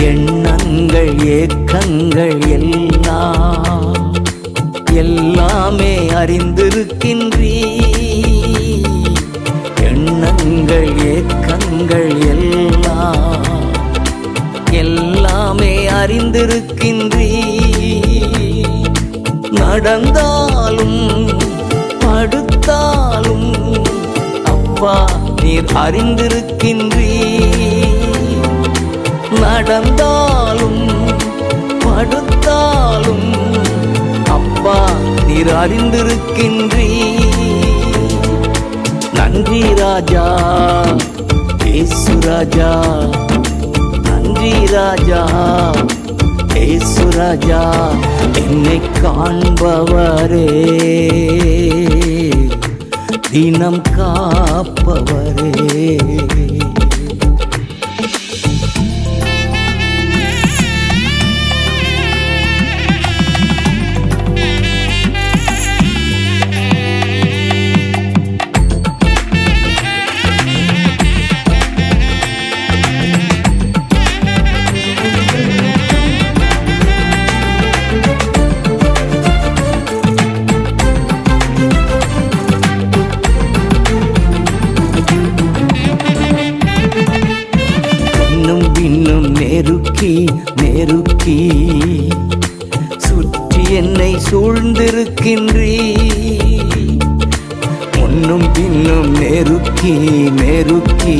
எண்ணங்கள் ஏக்கங்கள் எல்லாமே அறிந்திருக்கின்றீ. எண்ணங்கள் ஏக்கங்கள் எல்லாமே அறிந்திருக்கின்றீ. நடந்தாலும் படுத்தாலும் அப்பா நீர் அறிந்திருக்கின்றீ. நடந்தாலும் படுத்தாலும் அப்பா நீர் அறிந்திருக்கின்றீ. நன்றி ராஜா இயேசு ராஜா, நன்றி ராஜா இயேசு ராஜா, என்னை காண்பவரே, தினம் காப்பவரே. நெருக்கி நெருக்கி சுற்றி என்னை சூழ்ந்திருக்கின்றீ. முன்னும் பின்னும் நெருக்கி நெருக்கி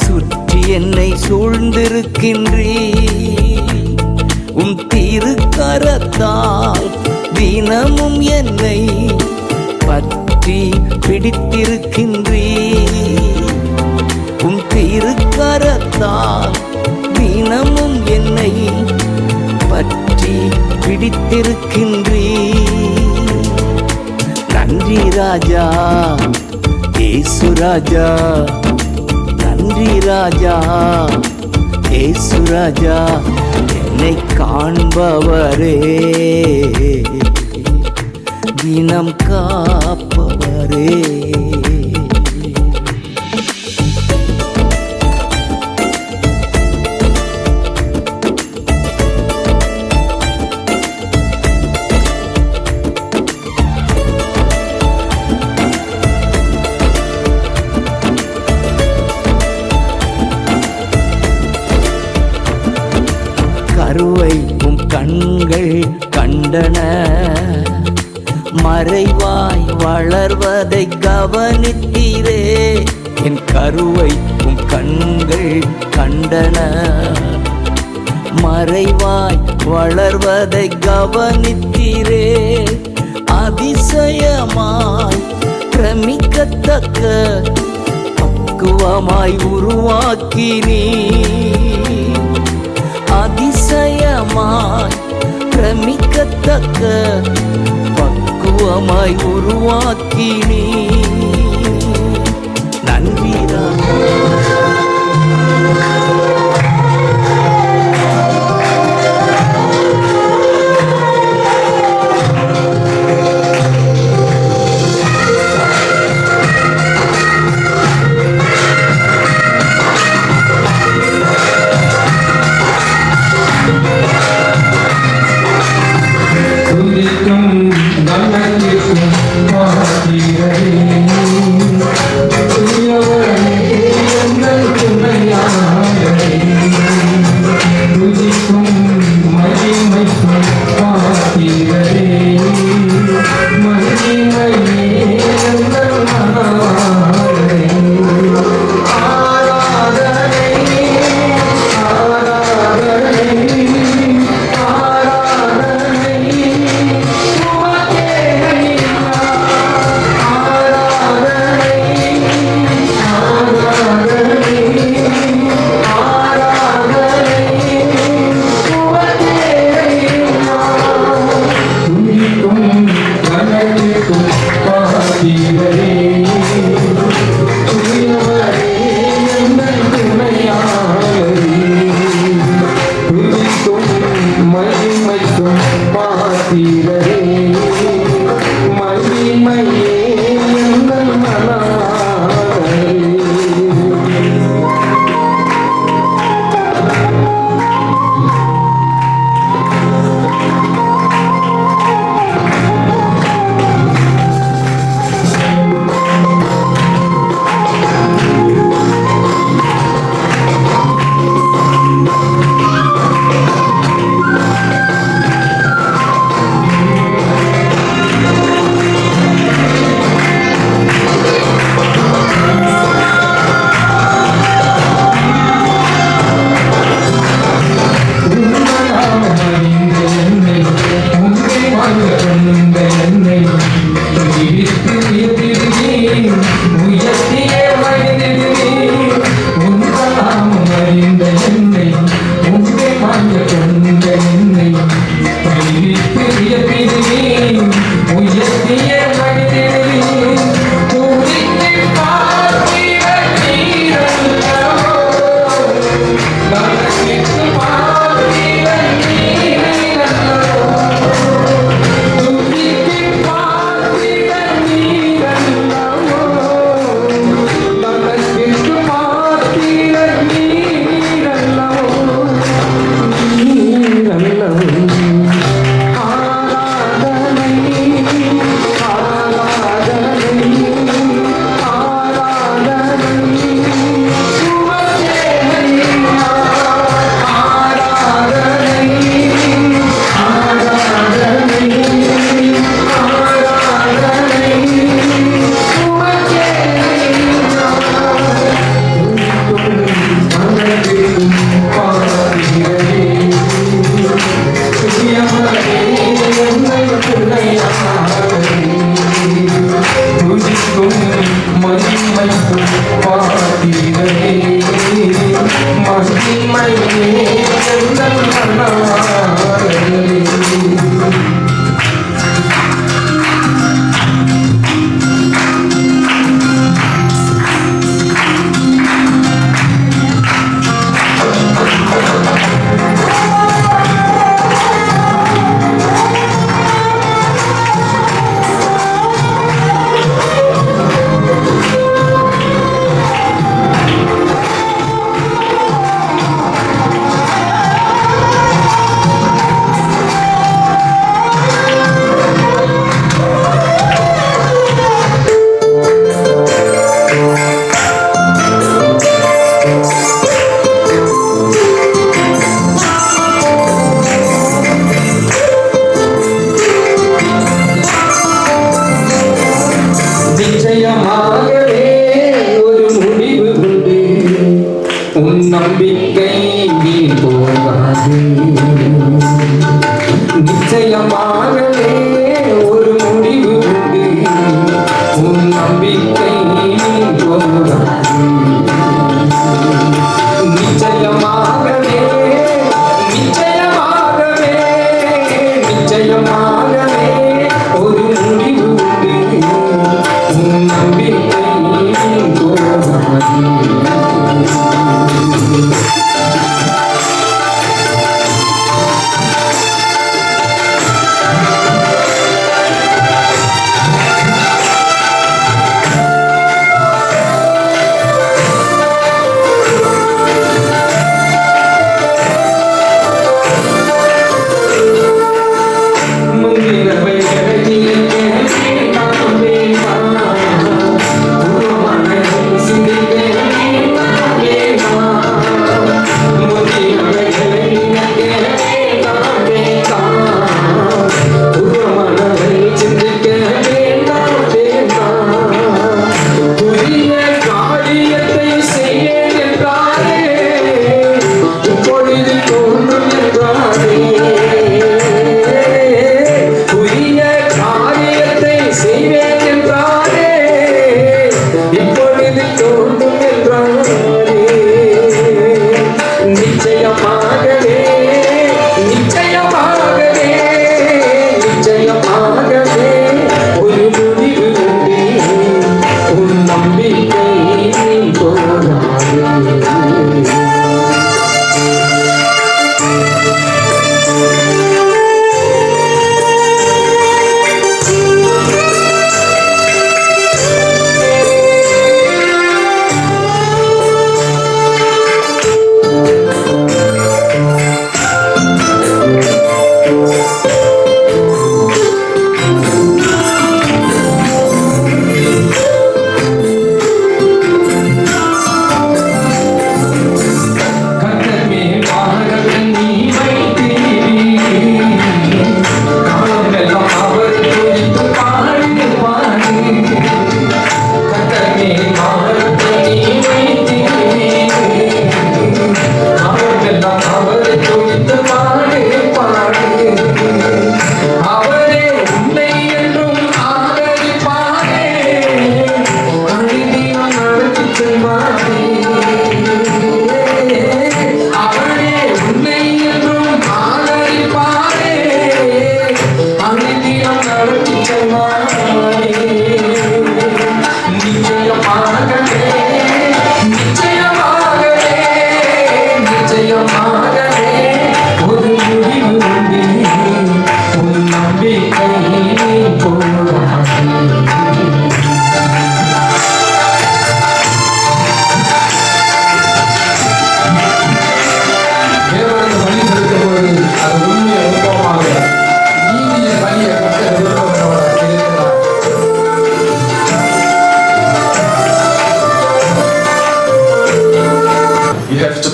சுற்றி என்னை சூழ்ந்திருக்கின்றீ. உம் திருக்கரத்தால் தினமும் என்னை பற்றி பிடித்திருக்கின்றீ. உம் திருக்கரத்தால் தினமும் என்னை பற்றி பிடித்திருக்கின்றீ. நன்றி ராஜா இயேசு ராஜா, நன்றி ராஜா இயேசு ராஜா, என்னை காண்பவரே, தினம் காப்பவரே. கருவை உம் கண்கள் கண்டன, மறைவாய் வளர்வதை கவனித்தீரே. என் கருவை உம் கண்கள் கண்டன, மறைவாய் வளர்வதை கவனித்தீரே. அதிசயமாய் பிரமிக்கத்தக்க பக்குவமாய் உருவாக்கினீ. அதிசயமாய் பிரமிக்கத்தக்க பக்குவமாய் உருவாக்கினீ. நன்றி ராஜா துதிக்கும் நல்ல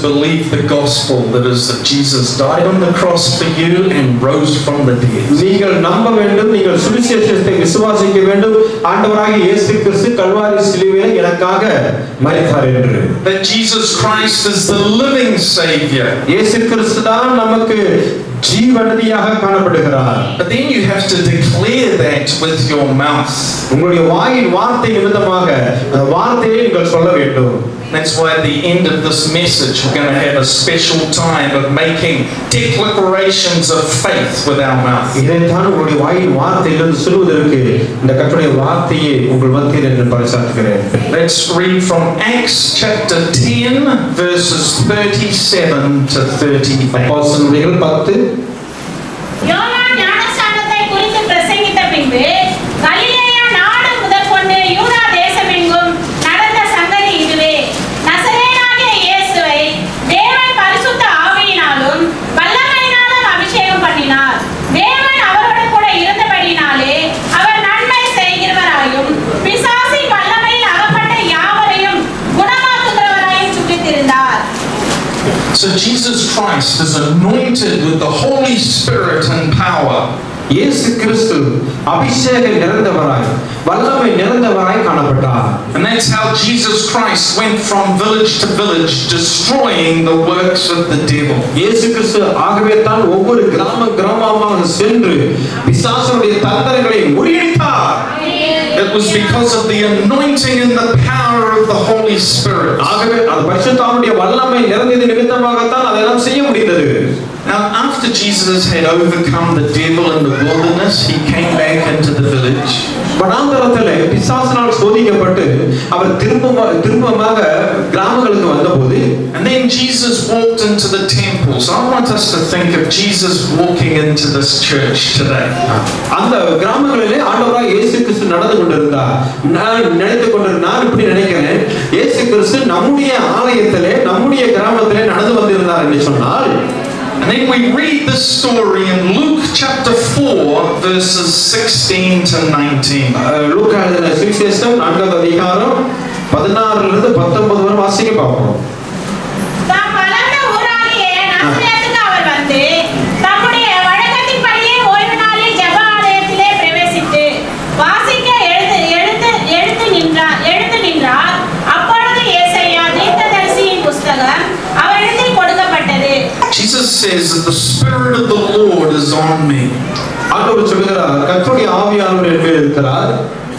believe the gospel, that is that Jesus died on the cross for you and rose from the dead. நீங்கள் நம்ப வேண்டும், நீங்கள் சுவிசேஷத்தை விசுவாசிக்க வேண்டும். ஆண்டவராகிய இயேசு கிறிஸ்து கல்வாரி சிலுவையில் எனக்காக மரித்தார் என்று. That Jesus Christ is the living Savior. இயேசு கிறிஸ்து தான் நமக்கு ஜீவநதியாக காணப்படுகிறார். But then you have to declare that with your mouth. உங்களுடைய வாயின் வார்த்தை நிமித்தமாக அந்த வார்த்தையை நீங்கள் சொல்ல வேண்டும். That's why at the end of this message we're going to have a special time of making declarations of faith with our mouth. இதைத்தான் உங்களுடைய வாயின் வார்த்தையிலிருந்து சொல்வதற்கு இந்த கர்த்தருடைய வார்த்தையை உங்கள் மத்தியில் என்று பரிசாற்றுகிறேன். Let's read from Acts chapter 10 verses 37 to 38. அப்போஸ்தலர்கள் 10 யோவான் ஞானஸ்நானத்தை குறித்து பிரசங்கித்த பின்பு கலிலேயா நாடு முதற்கொண்டு யூதா தேசமெங்கும் நடந்த சங்கதி இதுவே. நசரேயனாகிய இயேசுவை தேவன் பரிசுத்த ஆவியினாலும் வல்லமையினாலும் அபிஷேகம் பண்ணினார். தேவன் அவரோடு கூட இருந்தபடியினாலே அவர் நன்மை செய்கிறவராயும் பிசாசின் வல்லமையில் அகப்பட்ட யாவரையும் குணமாக்குகிறவராயும் சுற்றித்திருந்தார். So Jesus Christ is anointed with the Holy Spirit and power. இயேசு கிறிஸ்து அபிஷேகம் நிறைந்தவராய் வல்லமை நிறைந்தவராய் காணப்பட்டார். And that's how Jesus Christ went from village to village destroying the works of the devil. இயேசு கிறிஸ்து ஆகவே தான் ஒவ்வொரு கிராமமாக சென்று பிசாசுடைய தந்திரங்களை முறியடித்தார். It was because of the anointing and the power of the Holy Spirit. ஆகவே அது பரிசுத்த ஆவியுடைய வல்லமை நிறைந்தது நிமித்தமாக தான் அதெல்லாம் செய்ய முடிந்தது. Now after Jesus had overcome the devil in the wilderness, he came back into the village. வனாந்தரத்திலே பிசாசினால் சோதிக்கப்பட்டு அவர் திரும்பமாக கிராமங்களுக்கு வந்தபோது and then Jesus walked into the temple. So I want us to think of Jesus walking into this church today. அந்த கிராமங்களிலே ஆண்டவராய் இயேசு கிறிஸ்து நடந்து கொண்டிருந்தார். நான் இப்படி நினைக்கிறேன், இயேசு கிறிஸ்து நம்முடைய ஆலயத்திலே நம்முடைய கிராமத்திலே நடந்து வந்திருந்தார் என்று சொன்னால், and then we read this story in Luke chapter 4 verses 16 to 19. லூக்கா எழுதின சுவிசேஷம் 4ஆம் அதிகாரம் 16 இலிருந்து 19 வரை வாசிக்க பார்ப்போம். தாம் வளர்ந்த ஊராகிய நசரேத்துக்கு அவர் வந்து தம்முடைய வழக்கத்தின்படியே ஓய்வு நாளில் ஜெப ஆலயத்திலே பிரவேசித்து வாசிக்க எழுந்து நின்றார். அப்பொழுது ஏசாயா தீர்க்கதரிசியின் புஸ்தகம் அவரிடத்தில் கொடுக்கப்பட்டது. Jesus says that the Spirit of the Lord is on me. ஆண்டவர் சொல்கிறார், கர்த்தருடைய ஆவியானவர் என் மேல் இருக்கிறார்.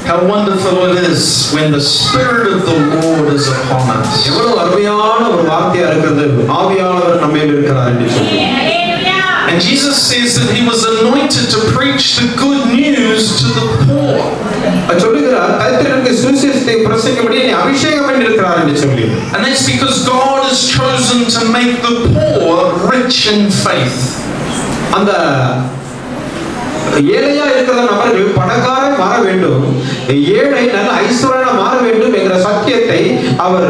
How wonderful it is when the Spirit of the Lord is upon us. எவ்வளவு அருமையான ஒரு வார்த்தையா இருக்கிறது, ஆவியானவர் நம்ம மேல் இருக்கிறார் என்று சொல்லி. And Jesus says that he was anointed to preach the good news to the poor. சொல்லுகிறார், தரித்திரருக்கு சுவிசேஷத்தை பிரசங்கிக்கும்படி என்னை அபிஷேகம் பண்ணியிருக்கிறார் என்று சொல்லி. And that's because God has chosen to make the poor rich in faith. அந்த ஏழையா இருக்கிற நபர்கள் பணக்காரன் மாற வேண்டும், ஏழை நல்ல ஐஸ்வர்யனா மாற வேண்டும் என்கிற சத்தியத்தை அவர்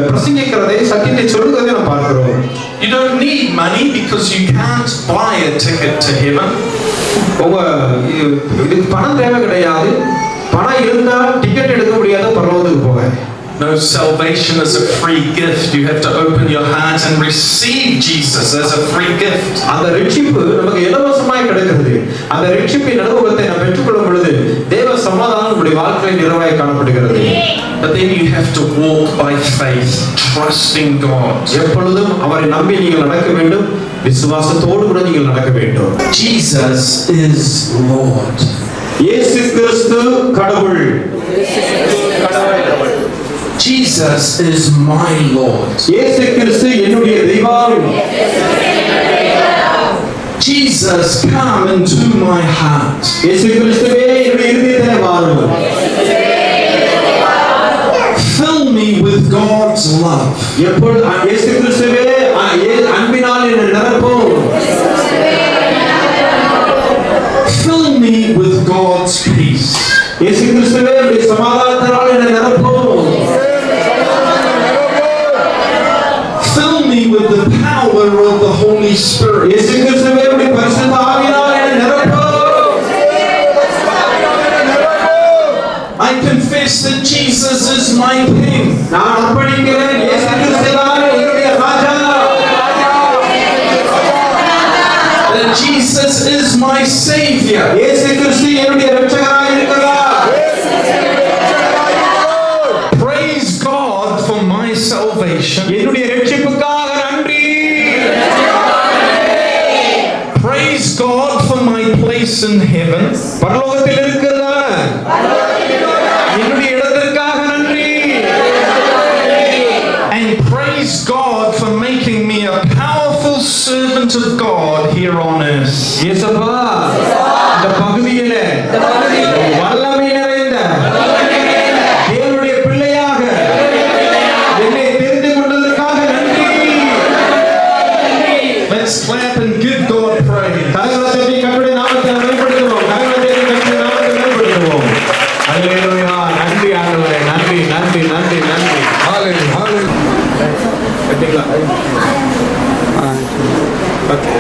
பிரசங்கிக்கிறதை, சத்தியத்தை சொல்லுகிறதை நாம் பார்க்கிறோம். You don't need money because you can't buy a ticket to heaven. இதுக்கு பணம் தேவை கிடையாது. பணம் இருந்தால் டிக்கெட் எடுக்க முடியாது பரலோகத்துக்கு போக. No, salvation is a free gift. You have to open your heart and receive Jesus as a free gift. அந்த ரட்சிப்பு நமக்கு இலவசமாய் கிடைக்கிறது. அந்த ரட்சிப்பின் அனுபவத்தை நாம் பெற்றுக்கொள்ளும் பொழுது தேவ சமாதானம் நம்முடைய வாழ்க்கையில் நிறைவாய் காணப்படுகிறது. But then you have to walk by faith, trusting God. எப்பொழுதும் அவரை நம்பி நீங்கள் நடக்க வேண்டும், விசுவாசத்தோடு கூட நீங்கள் நடக்க வேண்டும். Jesus is Lord. இயேசு கிறிஸ்து கடவுள். Jesus is my Lord. இயேசு கிறிஸ்து என்னுடைய தெய்வம். Jesus, come into my heart. இயேசு கிறிஸ்துவே என்னுடைய இதயத்திலே வாரும். Fill me with God's love. எப்பொழுது இயேசு கிறிஸ்துவே அன்பினால் என்னை நிரப்பும். Fill me with God's peace. இயேசு கிறிஸ்துவே என்னுடைய சமாதானத்தால் என்னை நிரப்பும். Fill me with the power of the Holy Spirit. இயேசு கிறிஸ்துவே என்னுடைய பரிசுத்த ஆவியால் என்னை நிரப்பும். I confess that Jesus is my King. நான் அர்ப்பணிக்கிறேன், இயேசு கிறிஸ்து தான் என்னுடைய ராஜா. That Jesus is my Savior. இயேசு கிறிஸ்து என்னுடைய இரட்சகராய் இருக்கிறார். Praise God for my salvation. என்னுடைய இரட்சிப்புக்காக நன்றி. Praise God for my place in heaven. பரலோகத்தில் இருக்கிறதா என்னுடைய இடத்திற்காக நன்றி. servant of God here on earth. இயேசுப்பா இந்த பகுதியிலே வல்லமை நிறைந்த தேவனுடைய பிள்ளையாக என்னை தெரிந்து கொண்டதற்காக நன்றி. Let's clap and give God praise. கரங்களை தட்டி கர்த்தருடைய நாமத்தை மேம்படுத்துவோம். கரங்களை தட்டி கர்த்தருடைய நாமத்தை மேம்படுத்துவோம். ஹல்லேலூயா. நன்றி ஆண்டவரே. நன்றி நன்றி நன்றி நன்றி. ஹalleluya. கட்டிங்களா? ஓகே.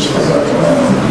Shut up.